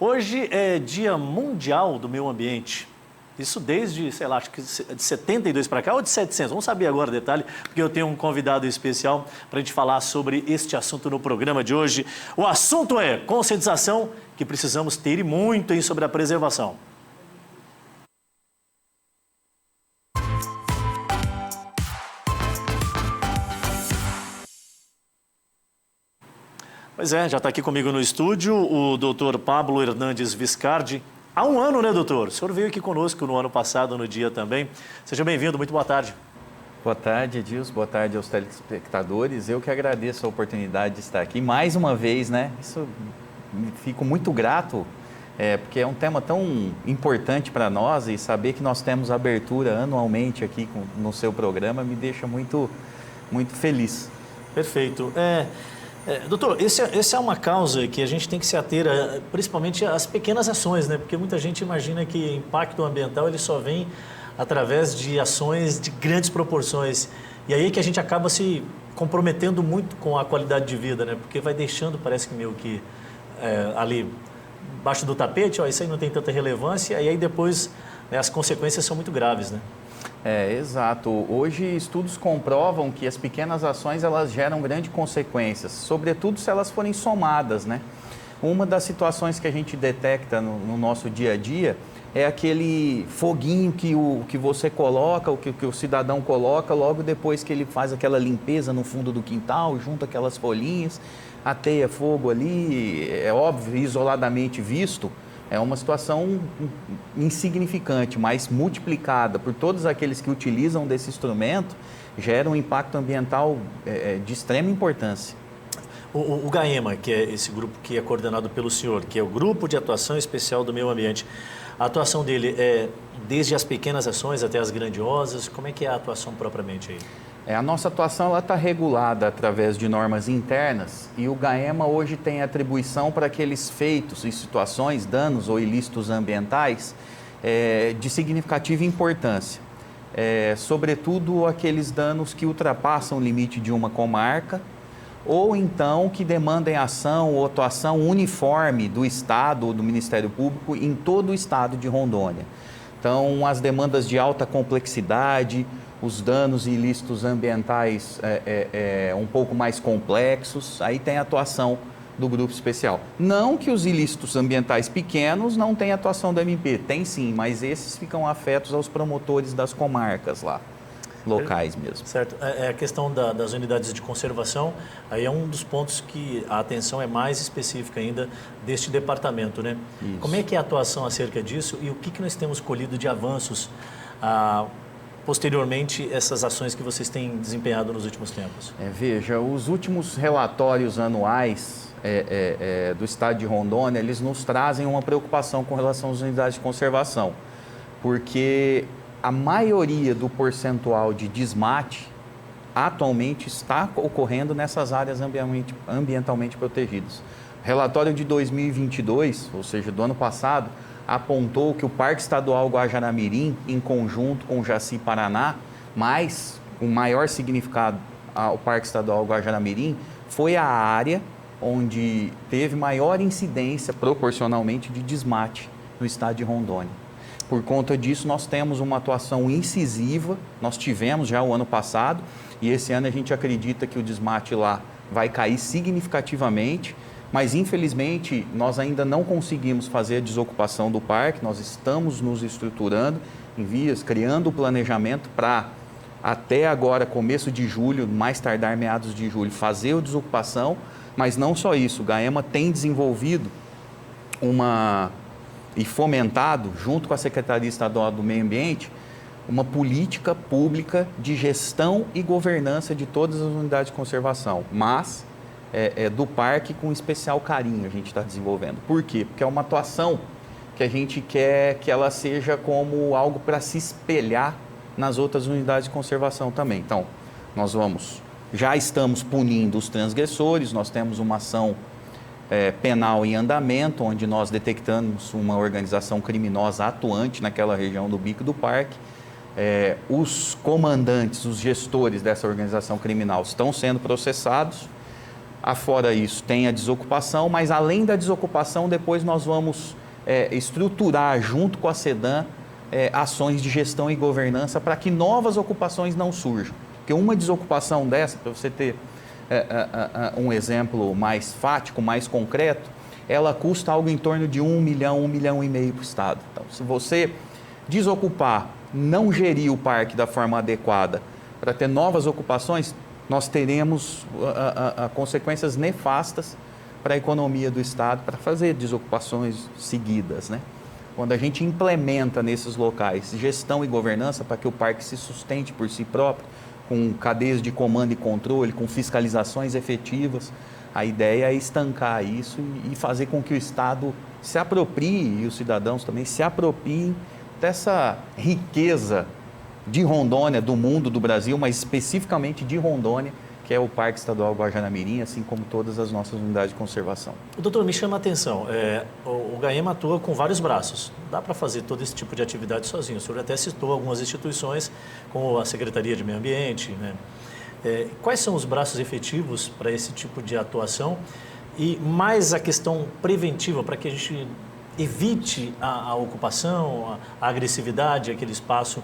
Hoje é Dia Mundial do Meio Ambiente. Isso desde, sei lá, acho que de 72 para cá ou de 700. Vamos saber agora o detalhe, porque eu tenho um convidado especial para a gente falar sobre este assunto no programa de hoje. O assunto é conscientização, que precisamos ter e muito sobre a preservação. Pois é, já está aqui comigo no estúdio o doutor Pablo Hernandes Viscardi. Há um ano, né, doutor? O senhor veio aqui conosco no ano passado, no dia também. Seja bem-vindo, muito boa tarde. Boa tarde, Edilson. Boa tarde aos telespectadores. Eu que agradeço a oportunidade de estar aqui mais uma vez, né? Fico muito grato, porque é um tema tão importante para nós e saber que nós temos abertura anualmente aqui no seu programa me deixa muito, muito feliz. Perfeito. Doutor, essa é uma causa que a gente tem que se ater, principalmente às pequenas ações, né? Porque muita gente imagina que impacto ambiental ele só vem através de ações de grandes proporções. E aí é que a gente acaba se comprometendo muito com a qualidade de vida, né? Porque vai deixando, parece que meio que ali embaixo do tapete, isso aí não tem tanta relevância, e aí depois, né, as consequências são muito graves, né? Exato. Hoje estudos comprovam que as pequenas ações elas geram grandes consequências, sobretudo se elas forem somadas, né? Uma das situações que a gente detecta no nosso dia a dia é aquele foguinho que você coloca, que o cidadão coloca logo depois que ele faz aquela limpeza no fundo do quintal, junta aquelas folhinhas, ateia fogo ali, é óbvio, isoladamente visto. É uma situação insignificante, mas multiplicada por todos aqueles que utilizam desse instrumento, gera um impacto ambiental de extrema importância. O GAEMA, que é esse grupo que é coordenado pelo senhor, que é o Grupo de Atuação Especial do Meio Ambiente, a atuação dele é desde as pequenas ações até as grandiosas? Como é que é a atuação propriamente aí? A nossa atuação está regulada através de normas internas e o GAEMA hoje tem atribuição para aqueles feitos e situações, danos ou ilícitos ambientais de significativa importância. Sobretudo aqueles danos que ultrapassam o limite de uma comarca ou então que demandem ação ou atuação uniforme do Estado ou do Ministério Público em todo o Estado de Rondônia. Então, as demandas de alta complexidade, os danos ilícitos ambientais um pouco mais complexos, aí tem a atuação do grupo especial. Não que os ilícitos ambientais pequenos não tenham atuação do MP, tem sim, mas esses ficam afetos aos promotores das comarcas lá, locais mesmo. Certo. A questão das unidades de conservação, aí é um dos pontos que a atenção é mais específica ainda deste departamento, né? Isso. Como é que é a atuação acerca disso e o que nós temos colhido de avanços posteriormente essas ações que vocês têm desempenhado nos últimos tempos? Veja, os últimos relatórios anuais do Estado de Rondônia, eles nos trazem uma preocupação com relação às unidades de conservação, porque a maioria do percentual de desmate atualmente está ocorrendo nessas áreas ambientalmente protegidas. O relatório de 2022, ou seja, do ano passado, apontou que o Parque Estadual Guajará-Mirim, em conjunto com o Jaci Paraná, mas o maior significado ao Parque Estadual Guajará-Mirim, foi a área onde teve maior incidência proporcionalmente de desmate no estado de Rondônia. Por conta disso, nós temos uma atuação incisiva, nós tivemos já o ano passado, e esse ano a gente acredita que o desmate lá vai cair significativamente, mas infelizmente nós ainda não conseguimos fazer a desocupação do parque, nós estamos nos estruturando em vias, criando o planejamento para até agora, começo de julho, mais tardar meados de julho, fazer a desocupação, mas não só isso, o GAEMA tem desenvolvido e fomentado, junto com a Secretaria Estadual do Meio Ambiente, uma política pública de gestão e governança de todas as unidades de conservação, mas do parque com especial carinho a gente está desenvolvendo. Por quê? Porque é uma atuação que a gente quer que ela seja como algo para se espelhar nas outras unidades de conservação também. Então, já estamos punindo os transgressores, nós temos uma ação penal em andamento, onde nós detectamos uma organização criminosa atuante naquela região do Bico do Parque. Os comandantes, os gestores dessa organização criminal estão sendo processados. Afora isso, tem a desocupação, mas além da desocupação, depois nós vamos estruturar, junto com a SEDAM, ações de gestão e governança para que novas ocupações não surjam. Porque uma desocupação dessa, para você ter um exemplo mais fático, mais concreto, ela custa algo em torno de 1 milhão, 1,5 milhão para o Estado. Então, se você desocupar, não gerir o parque da forma adequada para ter novas ocupações, nós teremos consequências nefastas para a economia do Estado, para fazer desocupações seguidas, né? Quando a gente implementa nesses locais gestão e governança para que o parque se sustente por si próprio, com cadeias de comando e controle, com fiscalizações efetivas, a ideia é estancar isso e fazer com que o Estado se aproprie, e os cidadãos também se apropriem dessa riqueza de Rondônia, do mundo, do Brasil, mas especificamente de Rondônia, que é o Parque Estadual Guajanamirim, assim como todas as nossas unidades de conservação. Doutor, me chama a atenção, o GAEMA atua com vários braços, dá para fazer todo esse tipo de atividade sozinho. O senhor até citou algumas instituições, como a Secretaria de Meio Ambiente, né? Quais são os braços efetivos para esse tipo de atuação e mais a questão preventiva, para que a gente evite a ocupação, a agressividade, aquele espaço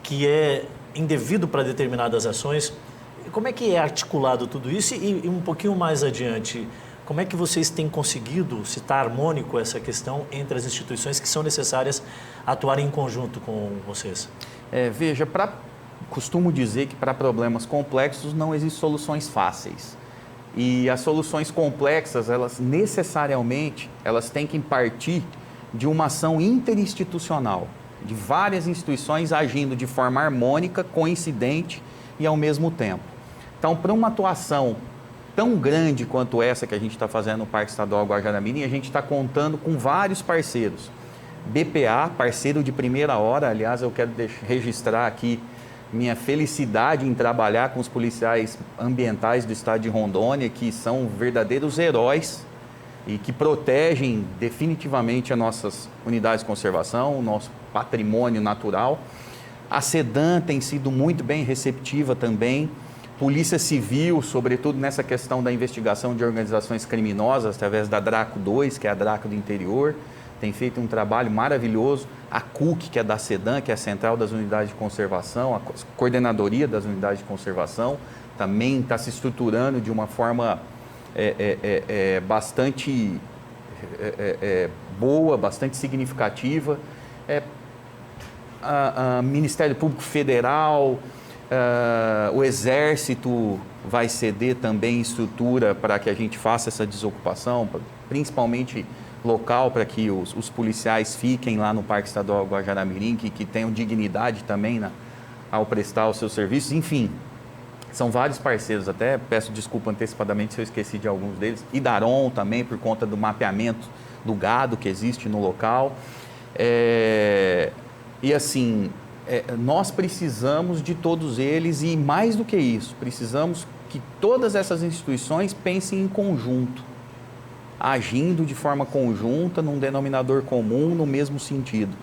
que é indevido para determinadas ações? Como é que é articulado tudo isso e um pouquinho mais adiante, como é que vocês têm conseguido, se está harmônico essa questão entre as instituições que são necessárias atuarem em conjunto com vocês? Veja, costumo dizer que para problemas complexos não existem soluções fáceis. E as soluções complexas, elas necessariamente, elas têm que partir de uma ação interinstitucional, de várias instituições agindo de forma harmônica, coincidente e ao mesmo tempo. Então, para uma atuação tão grande quanto essa que a gente está fazendo no Parque Estadual Guajanamirim, a gente está contando com vários parceiros. BPA, parceiro de primeira hora, aliás, eu quero registrar aqui minha felicidade em trabalhar com os policiais ambientais do estado de Rondônia, que são verdadeiros heróis e que protegem definitivamente as nossas unidades de conservação, o nosso patrimônio natural. A SEDAM tem sido muito bem receptiva também. Polícia Civil, sobretudo nessa questão da investigação de organizações criminosas, através da DRACO 2, que é a DRACO do interior, tem feito um trabalho maravilhoso. A CUC, que é da SEDAM, que é a Central das Unidades de Conservação, a Coordenadoria das Unidades de Conservação, também está se estruturando de uma forma bastante boa, bastante significativa. Ministério Público Federal, o Exército vai ceder também estrutura para que a gente faça essa desocupação, principalmente local, para que os policiais fiquem lá no Parque Estadual Guajanamirim, que tenham dignidade também ao prestar os seus serviços. Enfim, são vários parceiros, até peço desculpa antecipadamente se eu esqueci de alguns deles. Idaron também, por conta do mapeamento do gado que existe no local. E assim, nós precisamos de todos eles e, mais do que isso, precisamos que todas essas instituições pensem em conjunto, agindo de forma conjunta, num denominador comum, no mesmo sentido.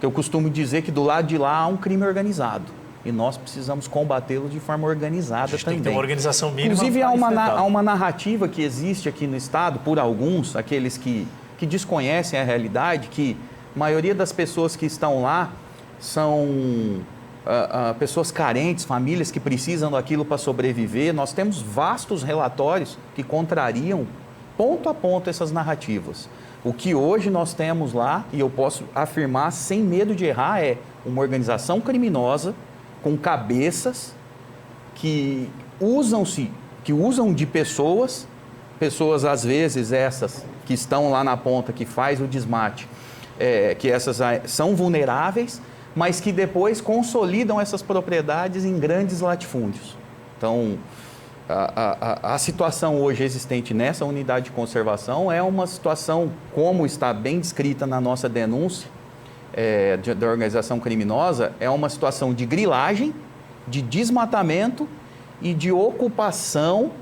Eu costumo dizer que do lado de lá há um crime organizado e nós precisamos combatê-lo de forma organizada também. Tem que ter uma organização mínima. Inclusive, há uma narrativa que existe aqui no Estado, por alguns, aqueles que desconhecem a realidade, que a maioria das pessoas que estão lá são pessoas carentes, famílias que precisam daquilo para sobreviver. Nós temos vastos relatórios que contrariam ponto a ponto essas narrativas. O que hoje nós temos lá, e eu posso afirmar sem medo de errar, é uma organização criminosa com cabeças que usam de pessoas às vezes essas que estão lá na ponta, que faz o desmate, que essas são vulneráveis, mas que depois consolidam essas propriedades em grandes latifúndios. Então, a situação hoje existente nessa unidade de conservação é uma situação, como está bem descrita na nossa denúncia da organização criminosa, é uma situação de grilagem, de desmatamento e de ocupação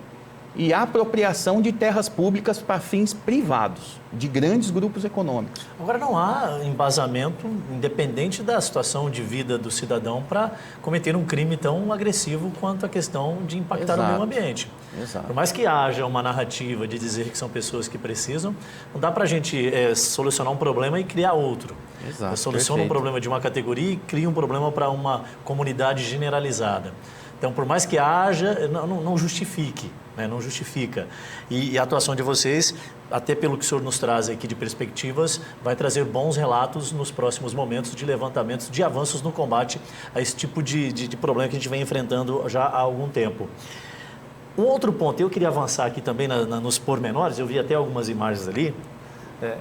e a apropriação de terras públicas para fins privados, de grandes grupos econômicos. Agora, não há embasamento, independente da situação de vida do cidadão, para cometer um crime tão agressivo quanto a questão de impactar o meio ambiente. Exato. Por mais que haja uma narrativa de dizer que são pessoas que precisam, não dá para a gente solucionar um problema e criar outro. Exato, Soluciona um perfeito. problema de uma categoria e cria um problema para uma comunidade generalizada. Então, por mais que haja, não justifique, né? Não justifica. E a atuação de vocês, até pelo que o senhor nos traz aqui de perspectivas, vai trazer bons relatos nos próximos momentos de levantamentos, de avanços no combate a esse tipo de problema que a gente vem enfrentando já há algum tempo. Um outro ponto, eu queria avançar aqui também nos pormenores, eu vi até algumas imagens ali.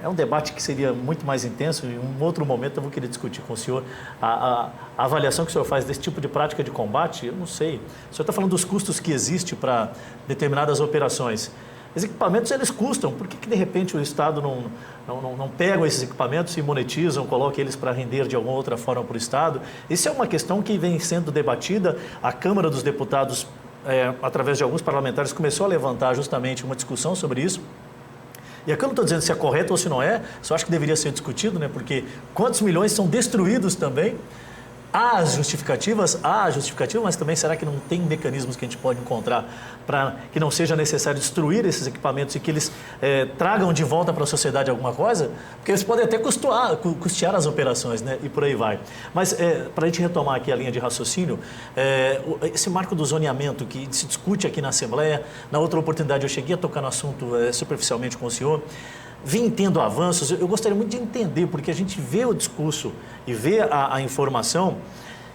É um debate que seria muito mais intenso e em um outro momento eu vou querer discutir com o senhor a avaliação que o senhor faz desse tipo de prática de combate. Eu não sei, o senhor está falando dos custos que existem para determinadas operações. Os equipamentos, eles custam, por que de repente o Estado não pega esses equipamentos e monetizam, coloca eles para render de alguma outra forma para o Estado? Isso é uma questão que vem sendo debatida, a Câmara dos Deputados, através de alguns parlamentares, começou a levantar justamente uma discussão sobre isso. E aqui eu não estou dizendo se é correto ou se não é, só acho que deveria ser discutido, né? Porque quantos milhões são destruídos também? Há justificativas, mas também será que não tem mecanismos que a gente pode encontrar para que não seja necessário destruir esses equipamentos e que eles tragam de volta para a sociedade alguma coisa? Porque eles podem até custear as operações, né? E por aí vai. Mas para a gente retomar aqui a linha de raciocínio, esse marco do zoneamento que se discute aqui na Assembleia, na outra oportunidade eu cheguei a tocar no assunto superficialmente com o senhor, vim tendo avanços, eu gostaria muito de entender, porque a gente vê o discurso e vê a informação,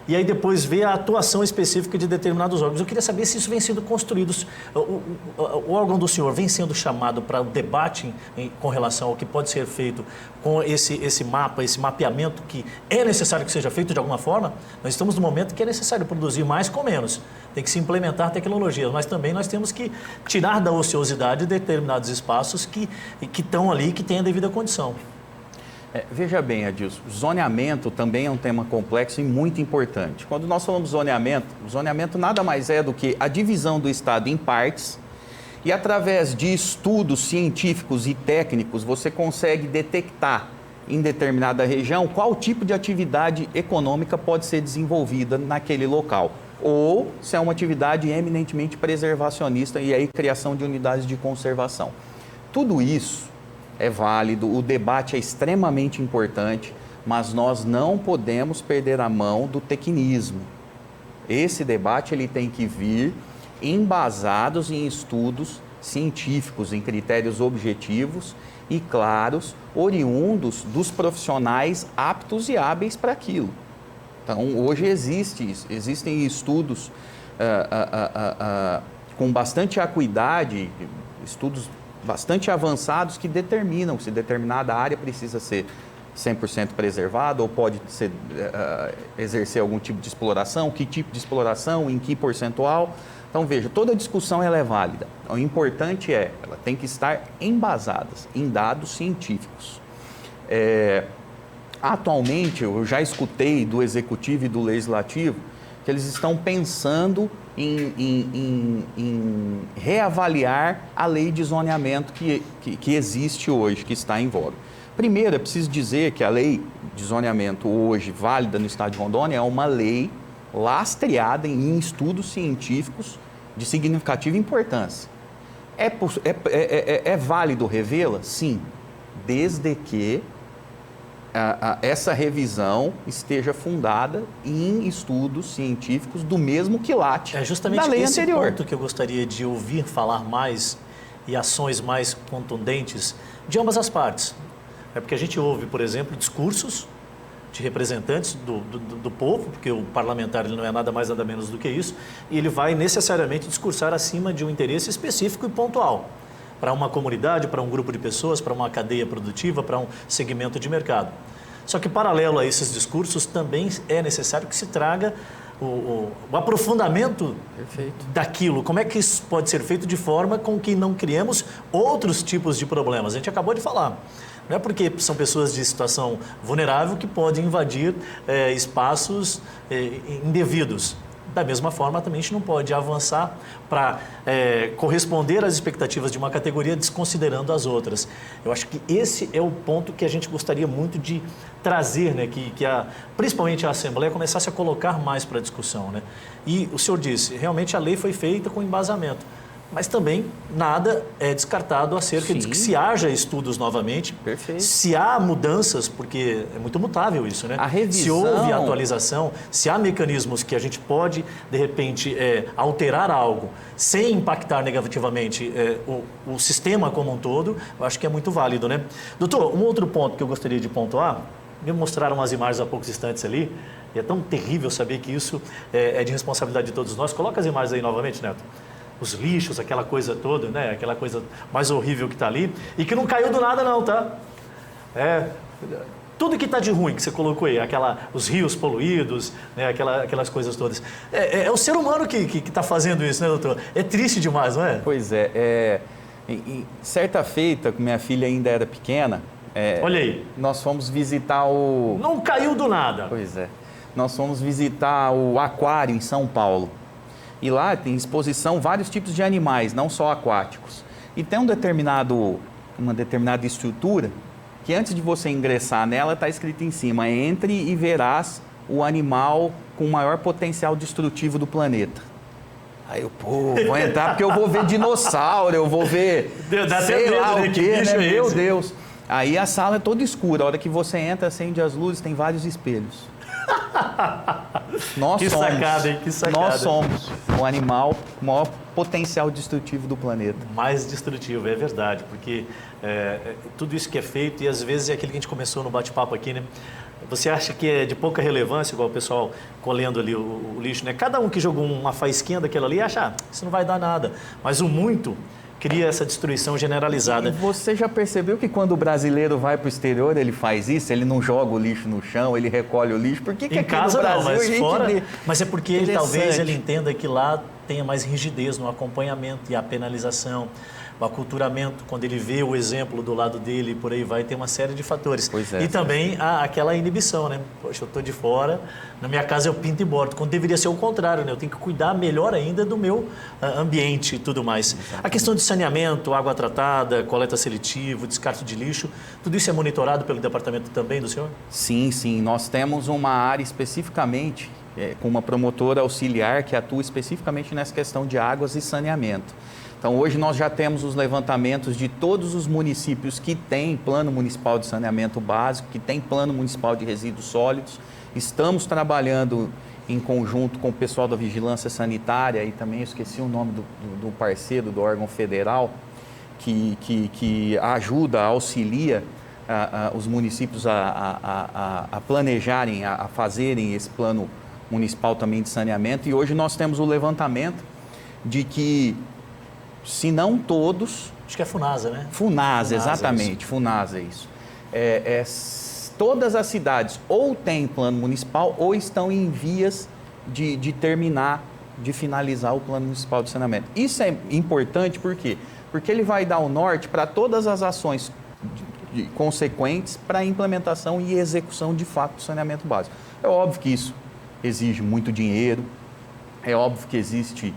e aí depois vê a atuação específica de determinados órgãos. Eu queria saber se isso vem sendo construído, o órgão do senhor vem sendo chamado para o debate com relação ao que pode ser feito com esse mapa, esse mapeamento que é necessário que seja feito de alguma forma. Estamos no momento que é necessário produzir mais com menos. Tem que se implementar tecnologias, mas também nós temos que tirar da ociosidade determinados espaços que estão ali, que têm a devida condição. Veja bem, Adilson, zoneamento também é um tema complexo e muito importante. Quando nós falamos zoneamento nada mais é do que a divisão do Estado em partes e através de estudos científicos e técnicos você consegue detectar em determinada região qual tipo de atividade econômica pode ser desenvolvida naquele local. Ou se é uma atividade eminentemente preservacionista e aí criação de unidades de conservação. Tudo isso é válido, o debate é extremamente importante, mas nós não podemos perder a mão do tecnismo. Esse debate ele tem que vir embasados em estudos científicos, em critérios objetivos e claros, oriundos dos profissionais aptos e hábeis para aquilo. Então, hoje existem estudos com bastante acuidade, estudos bastante avançados que determinam se determinada área precisa ser 100% preservada ou pode exercer algum tipo de exploração, que tipo de exploração, em que percentual. Então, veja, toda discussão ela é válida. O importante ela tem que estar embasada em dados científicos. Atualmente, eu já escutei do Executivo e do Legislativo que eles estão pensando em reavaliar a lei de zoneamento que existe hoje, que está em voga. Primeiro, é preciso dizer que a lei de zoneamento hoje válida no estado de Rondônia é uma lei lastreada em estudos científicos de significativa importância. É válido revê-la? Sim, desde que essa revisão esteja fundada em estudos científicos do mesmo quilate da lei anterior. É justamente esse ponto que eu gostaria de ouvir falar mais e ações mais contundentes de ambas as partes. É porque a gente ouve, por exemplo, discursos de representantes do povo, porque o parlamentar ele não é nada mais nada menos do que isso, e ele vai necessariamente discursar acima de um interesse específico e pontual para uma comunidade, para um grupo de pessoas, para uma cadeia produtiva, para um segmento de mercado. Só que, paralelo a esses discursos, também é necessário que se traga o aprofundamento daquilo. Como é que isso pode ser feito de forma com que não criemos outros tipos de problemas? A gente acabou de falar. Não é porque são pessoas de situação vulnerável que podem invadir espaços indevidos. Da mesma forma, também a gente não pode avançar para corresponder às expectativas de uma categoria desconsiderando as outras. Eu acho que esse é o ponto que a gente gostaria muito de trazer, né? Que principalmente a Assembleia começasse a colocar mais para discussão, né? E o senhor disse, realmente a lei foi feita com embasamento. Mas também nada é descartado acerca de que se haja estudos novamente, Perfeito. se há mudanças, porque é muito mutável isso, né? A revisão... Se houve atualização, se há mecanismos que a gente pode, de repente, alterar algo sem impactar negativamente o sistema como um todo, eu acho que é muito válido, né? Doutor, um outro ponto que eu gostaria de pontuar, me mostraram umas imagens há poucos instantes ali, e é tão terrível saber que isso é de responsabilidade de todos nós. Coloca as imagens aí novamente, Neto. Os lixos, aquela coisa toda, né? Aquela coisa mais horrível que está ali e que não caiu do nada não, tá? Tudo que está de ruim que você colocou aí, os rios poluídos, né? Aquelas coisas todas. É o ser humano que está fazendo isso, né, doutor? É triste demais, não é? Pois é. Certa feita, que minha filha ainda era pequena, olha aí. Nós fomos visitar o... Não caiu do nada. Pois é. Nós fomos visitar o aquário em São Paulo. E lá tem exposição vários tipos de animais, não só aquáticos. E tem uma determinada estrutura que antes de você ingressar nela está escrito em cima: entre e verás o animal com o maior potencial destrutivo do planeta. Aí eu, vou entrar porque eu vou ver dinossauro, eu vou ver sei lá o quê, né? Meu Deus. Aí a sala é toda escura, a hora que você entra, acende as luzes, tem vários espelhos. Que sacada, hein? Que sacada. Nós somos o animal com o maior potencial destrutivo do planeta. Mais destrutivo, é verdade, porque tudo isso que é feito, e às vezes é aquilo que a gente começou no bate-papo aqui, né? Você acha que é de pouca relevância, igual o pessoal colhendo ali o lixo, né? Cada um que jogou uma faísquinha daquela ali acha, isso não vai dar nada. Mas o muito cria essa destruição generalizada. E você já percebeu que quando o brasileiro vai para o exterior, ele faz isso? Ele não joga o lixo no chão, ele recolhe o lixo? Por que em aqui casa no Brasil, não, mas fora... Mas é porque talvez ele interessante. entenda que lá tenha mais rigidez no acompanhamento e a penalização, o aculturamento, quando ele vê o exemplo do lado dele, por aí vai, tem uma série de fatores. Pois é. E também aquela inibição, né? Poxa, eu estou de fora, na minha casa eu pinto e bordo, quando deveria ser o contrário, né? Eu tenho que cuidar melhor ainda do meu ambiente e tudo mais. A questão de saneamento, água tratada, coleta seletiva, descarte de lixo, tudo isso é monitorado pelo departamento também do senhor? Sim, sim. Nós temos uma área especificamente, com uma promotora auxiliar que atua especificamente nessa questão de águas e saneamento. Então, hoje nós já temos os levantamentos de todos os municípios que têm plano municipal de saneamento básico, que têm plano municipal de resíduos sólidos. Estamos trabalhando em conjunto com o pessoal da Vigilância Sanitária e também esqueci o nome do parceiro do órgão federal que ajuda, auxilia os municípios a planejarem, a fazerem esse plano municipal também de saneamento. E hoje nós temos o levantamento de que, se não todos... Acho que é Funasa, né? Funasa, exatamente. Funasa, é isso. Todas as cidades ou têm plano municipal ou estão em vias de terminar, de finalizar o plano municipal de saneamento. Isso é importante por quê? Porque ele vai dar o norte para todas as ações consequentes para a implementação e execução de fato do saneamento básico. É óbvio que isso exige muito dinheiro, é óbvio que existe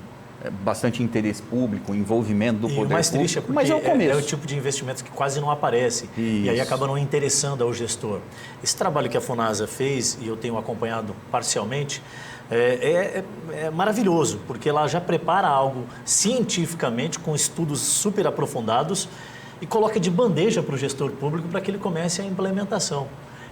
bastante interesse público, envolvimento do poder público. O mais triste é porque mas é o começo. É o tipo de investimentos que quase não aparece. Isso. E aí acaba não interessando ao gestor. Esse trabalho que a Funasa fez, e eu tenho acompanhado parcialmente, é maravilhoso, porque ela já prepara algo cientificamente, com estudos super aprofundados, e coloca de bandeja para o gestor público para que ele comece a implementação.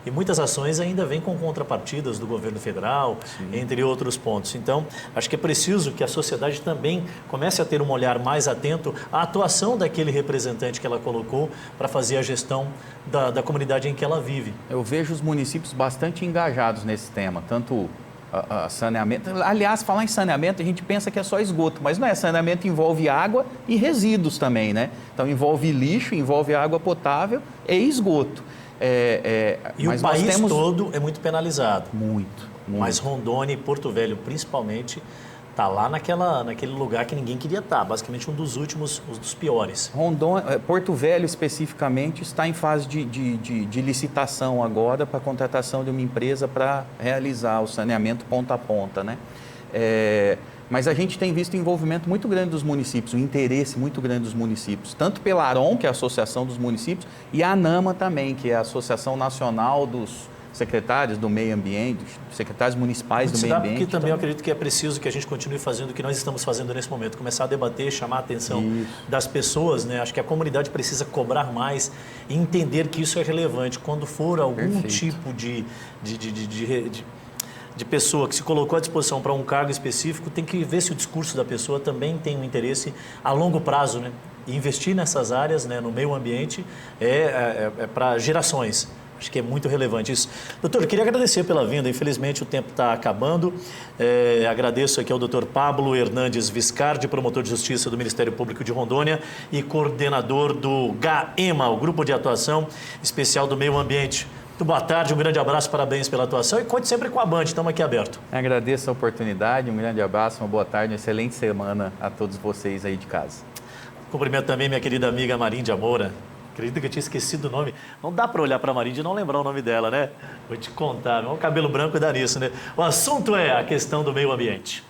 E muitas ações ainda vêm com contrapartidas do governo federal, sim, entre outros pontos. Então, acho que é preciso que a sociedade também comece a ter um olhar mais atento à atuação daquele representante que ela colocou para fazer a gestão da comunidade em que ela vive. Eu vejo os municípios bastante engajados nesse tema, tanto saneamento. Aliás, falar em saneamento, a gente pensa que é só esgoto, mas não é. Saneamento envolve água e resíduos também, né? Então, envolve lixo, envolve água potável e esgoto. E o país todo é muito penalizado. Muito. Mas Rondônia e Porto Velho, principalmente, está lá naquele lugar que ninguém queria estar. Basicamente, um dos últimos, um dos piores. Porto Velho, especificamente, está em fase de licitação agora para a contratação de uma empresa para realizar o saneamento ponta a ponta, né? Mas a gente tem visto o envolvimento muito grande dos municípios, o interesse muito grande dos municípios, tanto pela ARON, que é a Associação dos Municípios, e a ANAMA também, que é a Associação Nacional dos Secretários do Meio Ambiente, secretários municipais do meio ambiente. Porque também eu acredito que é preciso que a gente continue fazendo o que nós estamos fazendo nesse momento, começar a debater, chamar a atenção das pessoas, né? Acho que a comunidade precisa cobrar mais e entender que isso é relevante. Quando for algum tipo de pessoa que se colocou à disposição para um cargo específico, tem que ver se o discurso da pessoa também tem um interesse a longo prazo, né? E investir nessas áreas, né, no meio ambiente, é para gerações. Acho que é muito relevante isso. Doutor, eu queria agradecer pela vinda. Infelizmente, o tempo está acabando. Agradeço aqui ao doutor Pablo Hernandes Viscardi, promotor de justiça do Ministério Público de Rondônia e coordenador do GAEMA, o Grupo de Atuação Especial do Meio Ambiente. Muito boa tarde, um grande abraço, parabéns pela atuação e conte sempre com a Band, estamos aqui aberto. Agradeço a oportunidade, um grande abraço, uma boa tarde, uma excelente semana a todos vocês aí de casa. Cumprimento também minha querida amiga Maríndia Moura. Acredito que eu tinha esquecido o nome. Não dá para olhar para a Maríndia e não lembrar o nome dela, né? Vou te contar, o cabelo branco dá nisso, né? O assunto é a questão do meio ambiente.